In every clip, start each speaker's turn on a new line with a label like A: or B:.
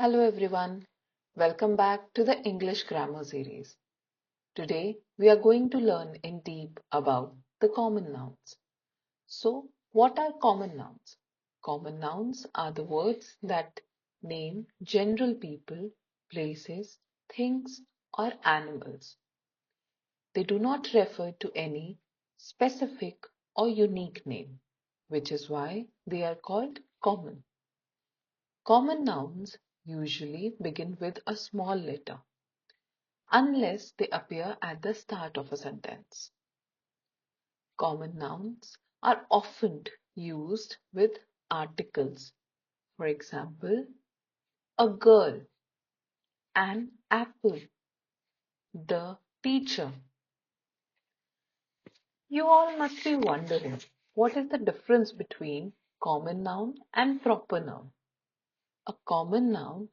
A: Hello everyone, welcome back to the English Grammar series. Today we are going to learn in deep about the common nouns. So, what are common nouns? Common nouns are the words that name general people, places, things, or animals. They do not refer to any specific or unique name, which is why they are called common. Common nouns usually begin with a small letter unless they appear at the start of a sentence. Common nouns are often used with articles. For example, a girl, an apple, the teacher. You all must be wondering, what is the difference between common noun and proper noun? A common noun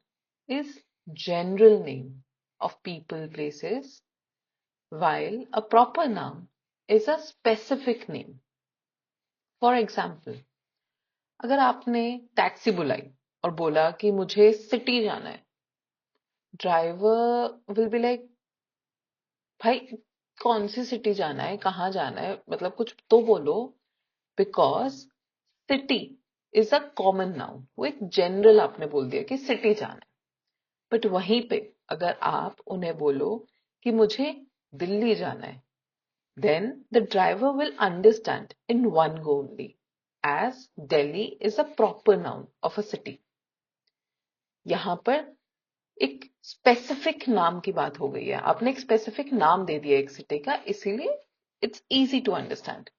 A: is general name of people, places, while a proper noun is a specific name. For example, अगर आपने taxi बुलाई और बोला कि मुझे city जाना है, driver will be like, भाई कौन सी सिटी जाना है, कहाँ जाना है, मतलब कुछ तो बोलो, because city is a common noun. वो एक जनरल आपने बोल दिया कि सिटी जाना है. बट वहीं पे अगर आप उन्हें बोलो कि मुझे दिल्ली जाना है, then the driver will understand in one go only, as Delhi is a proper noun of a city. यहाँ पर एक स्पेसिफिक नाम की बात हो गई है. आपने एक स्पेसिफिक नाम दे दिया एक सिटी का, इसीलिए इट्स इजी टू अंडरस्टैंड.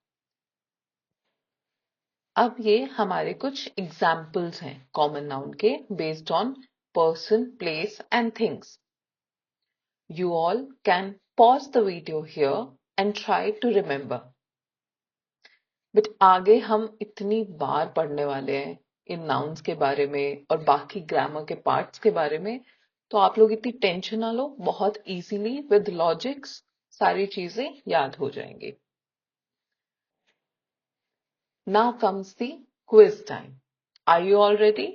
A: अब ये हमारे कुछ एग्जाम्पल्स हैं कॉमन नाउन के based on person, place and things. You all can pause the video here and try to remember. But आगे हम इतनी बार पढ़ने वाले हैं इन नाउन्स के बारे में और बाकी ग्रामर के पार्ट्स के बारे में, तो आप लोग इतनी टेंशन ना लो. बहुत इजीली विद लॉजिक्स सारी चीजें याद हो जाएंगी. Now comes the quiz time. Are you all ready?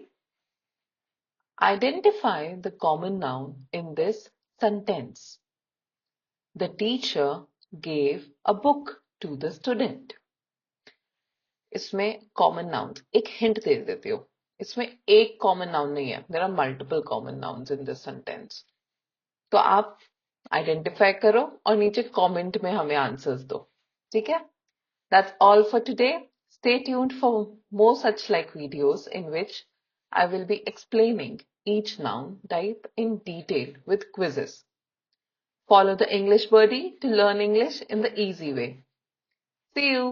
A: Identify the common noun in this sentence. The teacher gave a book to the student. इसमें कॉमन नाउन्स, एक हिंट दे देती हूँ, इसमें एक कॉमन नाउन नहीं है. There are multiple common nouns in this sentence. तो आप आइडेंटिफाई करो और नीचे कमेंट में हमें आंसर्स दो. ठीक है? That's all for today. Stay tuned for more such like videos in which I will be explaining each noun type in detail with quizzes. Follow the English Birdie to learn English in the easy way. See you.